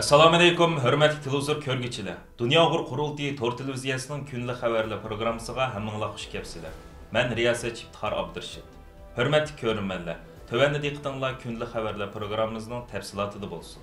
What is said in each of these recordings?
Assalomu alaykum, hurmatli televizor ko'rguvchilar. Dunyo qurultiyi Tor televiziyasining kunlik xabarlar programmasiga hammanglar xush kelibsizlar. Men riyosatchi Iftixor Abdurashid. Hurmatli ko'ruvchilar, tövəndə diqqətinizlər kunlik xabarlar programmamızın təfsilatında bo'lsin.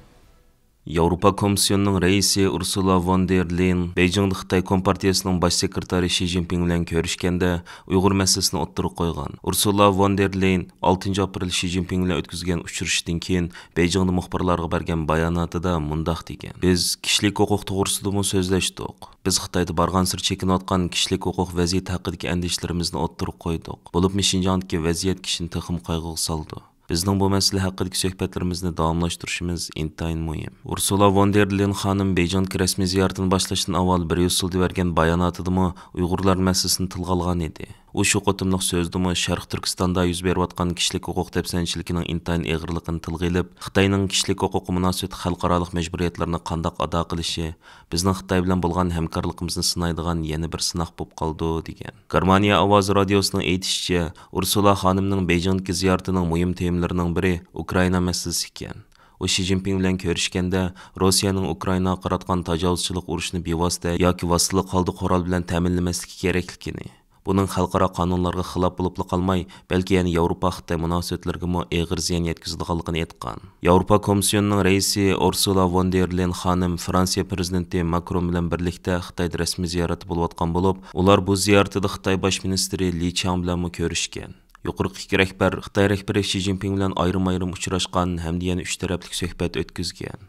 Yevropa Komissiyonuning raisi Ursula von der Leyen Beijingda Xitoy Kompartiyasining bosh sekretari Xi Jinping bilan ko'rishganda Uyg'ur masalasini o'ttirib qo'ygan. Ursula von der Leyen 6 aprel Xi Jinping bilan o'tkazgan uchrashishdan keyin Beijingda muxbirlarga bergan bayonotida mundaq degan: "Biz kishilik huquq to'g'risida so'zlashdik. Biz Xitoyda borgan sir chekinayotgan kishilik huquq vaziyati haqidagi andishlarimizni o'ttirib qo'ydik. Bo'libmi Xinjiangdagi vaziyat kishini texim qayg'uga soldi. Bizning bu masala haqidagi suhbatlarimizni davomlashtirishimiz intayin muhim." Ursula von der Leyen xonim Beijing rasmiy ziyoratini boshlashdan avval bir usulda bergan bayonotida Uyg'urlar masalasini tilga olgan edi. U shu qotimliq so'zdimi Sharq Turkistonda yuz berayotgan kishilik huquq dafsanchiligining intayin og'irligini tilga olib, Xitoyning kishilik huquq munosabat xalqaroliq majburiyatlarini qandoq ado qilishi bizning Xitoy bilan bo'lgan hamkorligimizni sinaydigan yana bir sinoq bo'lib qoldi degan. Germaniya ovoz radiosining aytishicha, Ursula xonimning Beijingdagi ziyoratining muhim temalarining biri Ukraina masalasi ekan. U Xi Jinping bilan ko'rishganda Rossiyaning Ukrainaga qaratgan tajovuzchilik urushini bevosita yoki vositali qoldi qurol bilan ta'minlamasligi kerakligini, buning xalqaro qonunlarga xilof bo'lib qolmay, balki yana Yevropa-Xitoy munosabatlariga og'ir ziyon yetkazadiganligini aytgan. Yevropa Komissiyonining raisi Ursula von der Leyen xonim Fransiya prezidenti Macron bilan birlikda Xitoyda rasmiy ziyorat bo'layotgan bo'lib, ular bu ziyoratida Xitoy bosh ministri Li Qiang bilan ko'rishgan. Yuqorqi ikki rahbar Xitoy rahbari Xi Jinping bilan ayrim-ayrim uchrashgan hamda yana 3 taraflik suhbat o'tkazgan.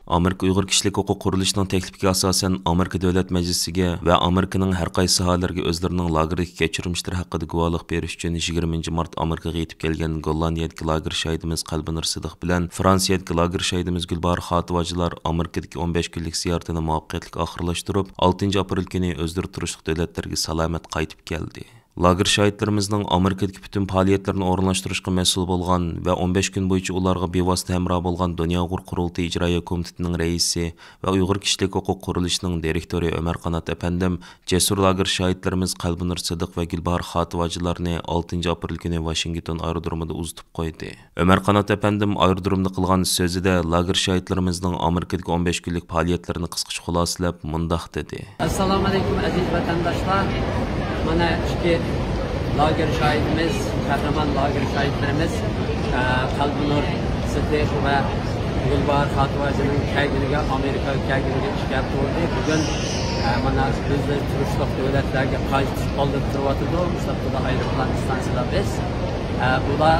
Amerika Uyg'ur kishilik huquq qurilishining taklifiga asosan Amerika Davlat Majlisiga va Amerikaning har qaysi sohalarga o'zlarining lagerdagi kechirmishlari haqida guvohlik berish uchun 20 mart Amerikaga yetib kelgan Gollandiyadagi lager shohidimiz Qalbinur Sidiq bilan Fransiyadagi lager shohidimiz Gulbar Xativojilar Amerikadagi 15 kunlik ziyoratini muvaffaqiyatli oxirlashtirib, 6 aprel kuni o'zlari turishli davlatlarga salomat qaytib keldi. Lager şahitlerimizдің Amerikadagi bütün faaliyetlerini o'rinlashtirishga mas'ul bo'lgan va 15 kun bo'yicha ularga bevosita hamroh bo'lgan Dunyo Uyg'ur qurultiyi ijroiya komitetining raisi va Uyg'ur kishilik huquq qurilishining direktori Ömer Qanat apandim jasur lager şahitlerimiz Qalbinur Sidiq va Gulbar Xativojilarni 6 aprel kuni Washington aerodromida uzatib qo'ydi. Ömer Qanat apandim aerodromda qilgan so'zida lager şahitlerimizning Amerikadagi 15 kunlik faoliyetlerini qisqacha xulosalab mundaq dedi: Assalomu alaykum aziz vatandaşlar. Mana iki lager şahidimiz, kahraman lager şahitlerimiz Qalbinur Sidiq ve Gulbar Xativojining kelganiga, Amerikaga kelganiga ishga bo'ldi. Bugun mana bizlar turishliq davlatlarga qaytib olib turibdi. Mustaqil aeroplan stansiyada biz bular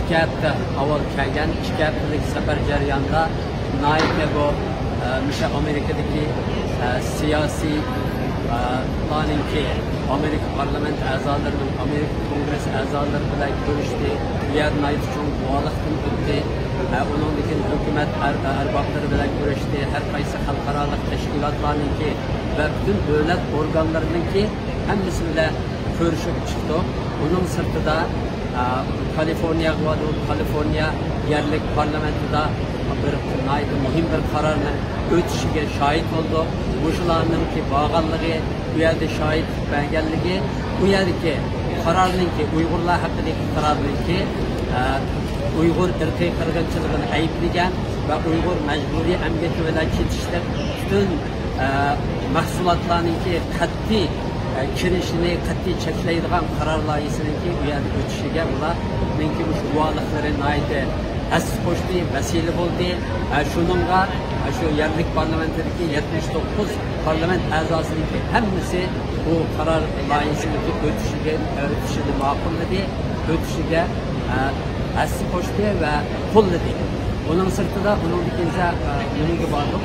2 hafta avval kelgan, 2 haftalik safar jarayonida bu Misha Amerikadagi siyosiy planninki Amerika parlament a'zolarining Amerika kongress a'zolari bilan ko'rishdi. Bu yerda cho'ng guvohlikdan o'tdi. Uningdagi hukumat arboblari bilan ko'rishdi. Har qaysi xalqaro tashkilotlarninki va butun davlat organlarininki hammasi bilan ko'rishib chiqdi. Uning sirtida Kaliforniya yerlik parlamentida bir muhim bir qarorni o'tishiga shohid bo'ldi. O'shalarninki bağlanlığı, bu yerde şahit belgelliği, bu yerdeki kararlılığı, Uygurlar hakkındaki kararlılığı, Uygur ırkı kırgınçılığını ayıplayan ve Uygur mecburi emgeki ve çetişler bütün mahsulatlarınki katli kirişini, katli çekileydiğen karar layısınınki bu yerde ötüşüge bular. Benki bu guvalıkların aidi asıl koştu, vesile oldu. Şununla şu yerlik parlamenterdeki 79 parlament a'zosinin hammasi bu karar loyihasini o'tishini ma'qulladi, o'tishiga asli qo'shdi va qo'lladi. Uning sirtida uningga borib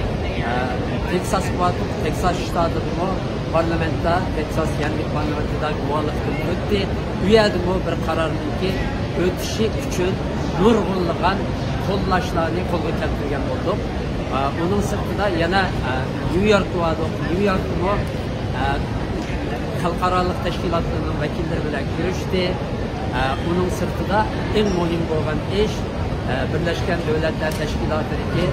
Texas borib, Texas shtatida parlamentda, Texas yerlik parlamentida guvohlikdan o'tdi. Bu yerda bu bir qarorninki o'tishi uchun nurg'unlagan qo'llashlarni qo'lga keltirgan bo'ldik. Onun sırtında yana New York vardı. New York'ta halkaralık teşkilatlarının vekilleri bilen görüştü. Onun sırtında en mühim olan iş Birleşken Devletler Teşkilatı'ndaki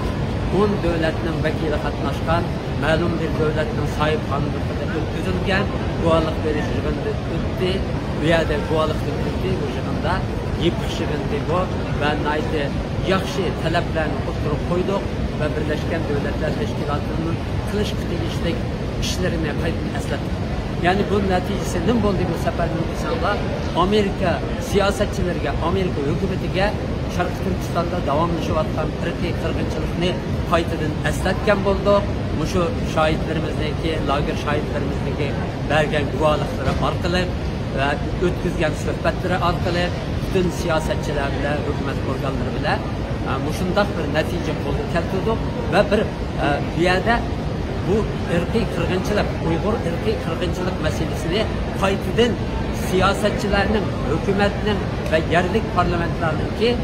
10 devletinin vekili katlaşkan malum bir devletin sahip kanunlarında ötküzülgen guvalık verişliğinde öttü. Bu yerde guvalık öttü. Bu şekilde yıpışığında bu ve naydı yaxshi talablarni o'tirib qo'ydik va Birlashgan Davlatlar Tashkilotining qilishga tegishli ishlarini qaytadan eslatdik. Yani bunun neticesi ne oldu bu seferin insanlar? Amerika siyasetçileriga, Amerika hükümetiga Şarkı Türkistan'da davamlaşıvatkan ırkıy kırgınçılıkni qaytadan eslatgan bo'ldik. Şu şahitlerimizdeki, lager şahitlerimizdeki bergen guvalıkları orqali ve ötküzgen söhbetleri orqali bütün siyasetçiler bile, hükümet organları bile şundaq bir netice qo'lga keltirdik ve bir yerde bu ırkıy kırgınçılık, Uygur ırkıy kırgınçılık meselesini qaytadan siyasetçilerinin, hükümetinin ve yerlik parlamentlarınınki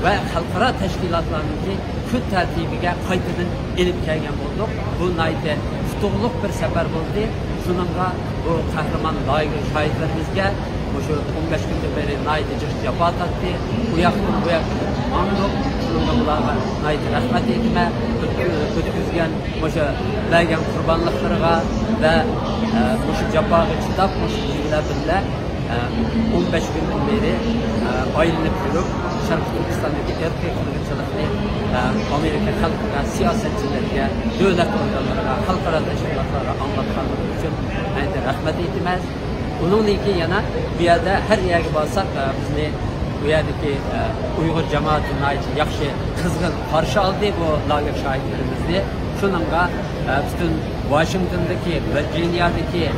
ve halkara teşkilatlarınınki kun tertibiga qaytadan elib kelgan bo'ldik. Bu nayte tutuqluq bir sefer bo'ldi. Shuningga bu qahramon lager şahitlerimizga şu 15 gündür beri nayte jafo tortdi. Bu yoqdan bu yoqqa mandiq. Shuningga bularga nayte rahmat etme, o'tkazgan o'sha bergan qurbonliqlarga ve şu jafoga chidab bizlar bilan 15 gündür beri aylanib yurib Şarkı Türkistan'daki erkek kırgınçılıkni Amerika halkına, siyasetçilerine, devlet organlarına, halkara teşkilatlara anlatkanlığı için ben de rahmet etmez. Bunun için yana bir yerde her yere baksak bizni bu yerdeki Uygur cemaatine ait yaxşı kızgın karşı aldı bu lager şahitlerimizni. Şununla bütün Washington'daki, Virginia'daki,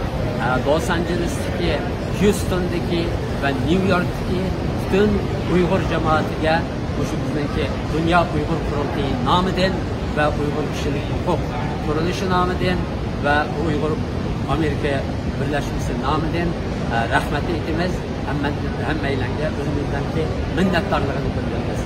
Los Angeles'taki, Houston'daki ve New York'taki bütün Uygur cemaatiga şu bizdeki Dünya Uygur Kurultayı namıdan ve Uygur Kişilik Hukuk Kuruluşu namıdan ve Uygur Amerika Birleşmesi namıdan rahmet etimiz hemmeylenge özümüzden ki minnettarlığını bildiririz.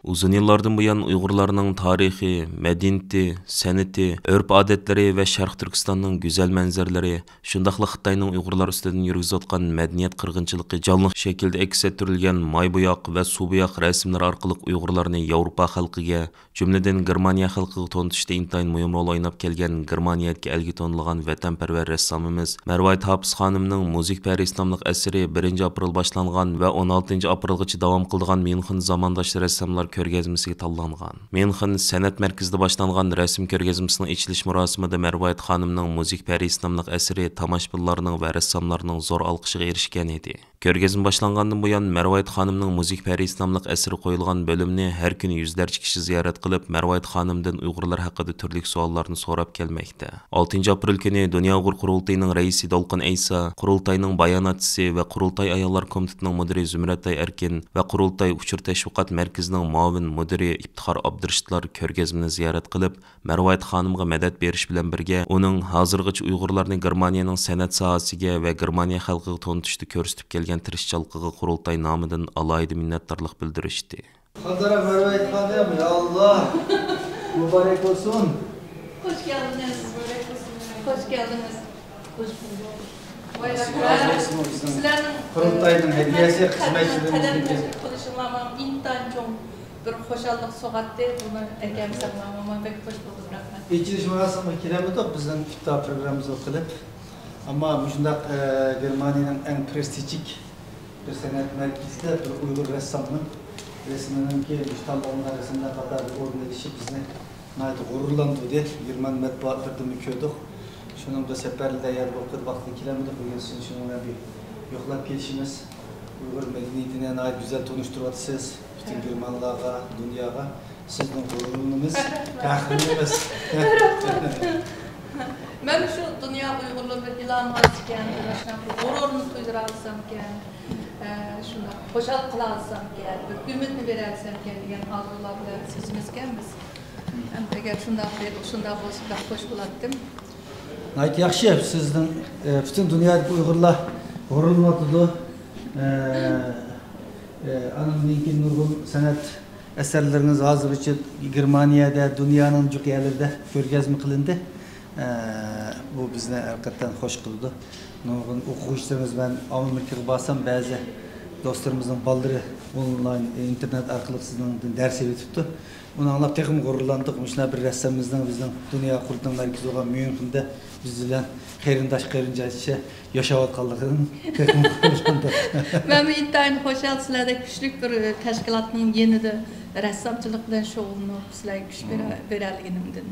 Uzun yıllardan bu yan Uygurlarının tarihi, medeniyeti, sanati, örf-adetleri ve Şarkı Türkistan'ın güzel manzaraları, şundaqla Xitayning Uygurlar üstüden yürgüzotgan medeniyet qırgınçılığı canlı şekilde aks ettirilgan mayboyak ve subuyak resimler arqılı Uygurlarını Avrupa xalqiga, cümleden Germaniya xalqiga tonutishda intayin muhim rol oynap kelgan Germaniyatga elgi tonilgan vatanparvar ressamimiz Marwayt Hafız xonimning Muzik Pari isnomliq asari 1 aprel boshlangan ve 16 aprelgacha davom qilgan München zamandosh ressamlar ko'rgazmasiga tanlangan. München san'at markazida boshlangan rasm ko'rgazmasining ochilish marosimida Marwayt xonimning Muzik Pari isnomliq asari tomoshabinlarning va rassomlarning zo'r olqishiga erishgan edi. Ko'rgazma boshlangandan buyon Marwayt xonimning Muzik Pari isnomliq asari qo'yilgan bo'limni har kuni yuzlarcha kishi ziyorat qilib, Marwayt xonimdan Uyg'urlar haqida turli savollarni so'rab kelmoqda. 6 aprel kuni Dunyo Uyg'ur Qurultayining raisi Dolqin Aysa, Qurultayning bayonotchisi va Qurultay ayollar komitetining mudiri Zumratay Erkin va Qurultay uchur tashviqot markazining muavin mudiri Iftixor Abdurshidlar ko'rgazmani ziyorat qilib, Marwayt xonimga madad berish bilan birga uning hozirgacha Uyg'urlarni Germaniyaning san'at sohasiga va Germaniya xalqiga tonutishda ko'rsatib kelgan tirishchanligiga Qurultay nomidan alohida minnatdorlik bildirishdi. Hazara Marwayt xonim, ya Allah, mübarek olsun. Hoş geldiniz. Hoş geldiniz. Hoş bulduk. Sizlerning Qurultayning hediyesi xizmatchilarimizga qilishimam intan cho'ng bir xo'shallik so'g'atdi. Buni akam sanamam bek hoş bulduk. Rahmat. İçiliş murasımı kiremedik bizden iftar programımızı qilib. Ama shundaq Germaniyaning en prestijik bir san'at markazida bir Uygur ressamning resminin ki tanlangan resimler kadar bir o'rin edishi bizni g'ururlantirdi. German matbuotlarida ko'rdik. Şunun da seferinde yer bakır vakti kilemedik. Bugün sizin şununla bir yoklap gelişimiz. Uygur medeniyetine ait güzel tanıştırıyorsunuz. Bütün Germanlığa, dünyaya. Sizin gururunuz, kahrınız. Ben şu dünya Uygurluğu bir ilan varken, gururunu duydur alsam ki, şunda hoşal kıl alsam ki, bir ümitini verersem ki, diyen arzularla sizimizken biz. Eğer şunda olsun da hoş bulattım. Nayt yaxshi, sizden bütün dünyadaki Uygurlar gururlandı. Anın mümkün nurgul sanat eserleriniz hazırlıkça Germaniyada, dünyanın çok yerlerde ko'rgazma qilindi. Bu bizni hakikaten hoş kıldı. Nurgul okuyuşlarımız ben Amerika'ya baksam bazı dostlarımızın balları online internet arkalık sizden ders etipti. Onu anlap tekim gururlandık. Şuna bir ressamımızdan bizden dünya kurulduğu merkezi olan Münhen'de biz bilen qeyrindaş yaşavat kaldıkının tekim gururlandık. Ben bir intayın hoşal sizlerde küçük bir teşkilatının yenide ressamçılık bilen şoğulunu sizlere güç bererliginimdin.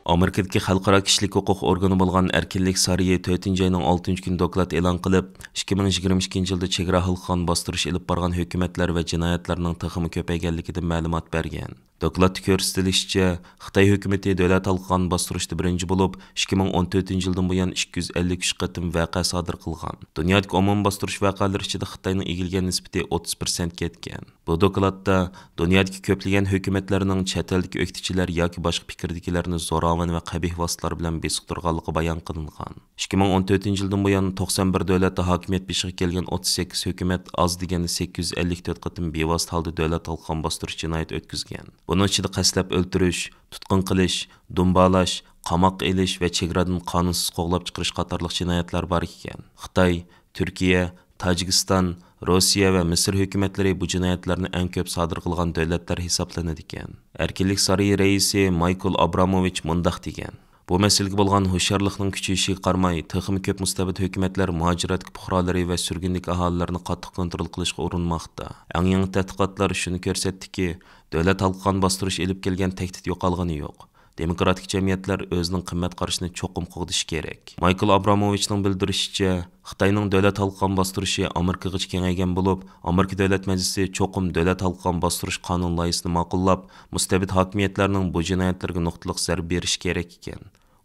Amerikadagi xalqaro kishilik huquq organi bo'lgan Erkinlik Sarayı 4 ayning 6 kun doklad e'lon qilib, 2022 yilda chegara xalqon bostirish ilib borgan hukumatlar va jinoyatlarning taximi ko'payganligidan ma'lumot bergan. Dokladda ko'rsatilishicha, Xitoy hukumati davlat xalqon bostirishda birinchi bo'lib, 2014 yildan buyon 253 qatim vaqa sodir qilgan. Dunyodagi omon bostirish vaqalari ichida Xitoyning egilgan nisbati 30% ketgan. Bu dokladda dunyodagi ko'plagan hukumatlarning chet eldagi o'qituvchilar yoki boshqa fikrdagilarni zo'ravon va qabih vositalar bilan besiqtirganligi bayon qilingan. 2014 yildan buyon 91 davlatda hokimiyat beshiga kelgan 38 hukumat oz deganda 854 qatim bevosita holda davlat xalqon bostirish jinoyat o'tkazgan. Bunun içinde qaslab o'ltirish, tutqun qilish, dumbalash, qamoq elish va chegaradan qonunsiz qo'g'lab chiqarish qatorliq jinoyatlar bor ekan. Xitoy, Turkiya, Tojikiston, Rossiya va Misr hukumatlari bu jinoyatlarni eng ko'p sodir qilgan davlatlar hisoblanadi ekan. Erkinlik Sarayı raisi Michael Abramovich mundaq degan: Bu meseleге bo'lgan hushyorlikning kuchayishiga qaramay, texmi ko'p mustabid hukumatlar muhojirat fuqarolari va surgunlik aholilarini qattiq kontrol qilishga urinmoqda. Eng yangi tadqiqotlar shuni ko'rsatdiki, davlat xalqon bostirish elib kelgan tahdid yo'qolgani yo'q. Demokratik jamiyatlar o'zining qimmat qarashini cho'qim qo'g'dishi kerak. Michael Abramovichning bildirishicha, Xitoyning davlat xalqon bostirishi Amerikaga kengaygan bo'lib, Amerika davlat majlisi cho'qim davlat xalqon bostirish qonun loyihasini ma'qullab, mustabid hokimiyatlarning bu jinoyatlarga nuqtaliq zarba berish kerak ekan.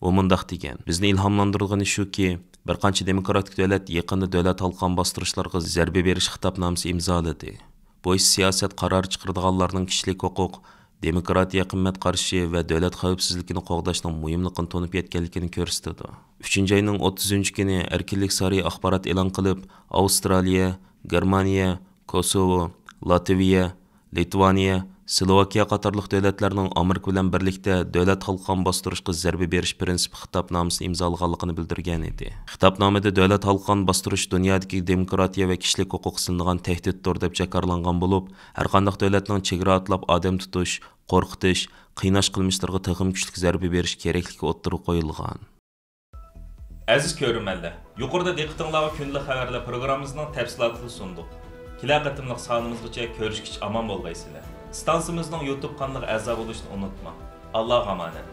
U mundaq degan: Bizni ilhomlantirgani shuki, bir qancha demokratik davlat yaqinda davlat xalqon bostirishlarga zarba berish xitobnomasi imzoladi. Bu ish siyosat qaror chiqaradiganlarning kishilik huquq, demokratiya qimmat qarashi va davlat xavfsizligini qo'g'dashning muhimligini to'nib yetganligini ko'rsatadi. 3 ayning 30 kuni Erkinlik Sarayı axborot e'lon qilib, Avstraliya, Germaniya, Kosovo, Latviya, Litvaniya, Slovakiya qatorliq davlatlarning Amerika bilan birlikda davlat xalqon bostirishga zarba berish prinsipi xitobnomasini imzolaganligini bildirgan edi. Xitobnomada davlat xalqon bostirish dunyodagi demokratiya va kishilik huquq silingan tahdiddir deb jakarlangan bo'lib, har qanday davlatning chegara atlab odam tutish, qo'rqitish, qiynash qilmishlariga taxim kuchli zarba berish kerakligi o'ttirib qo'yilgan. Aziz ko'rmanlar, yuqorida diqqatingizga kunlik xabarlar programmamizning tafsilotini sundik. Kelar qatimliq sonimizgacha ko'rishgich omon bo'lgaysizlar. Stansiyamizning YouTube kanaliga a'zo bo'lishni unutma. Allohga omonat.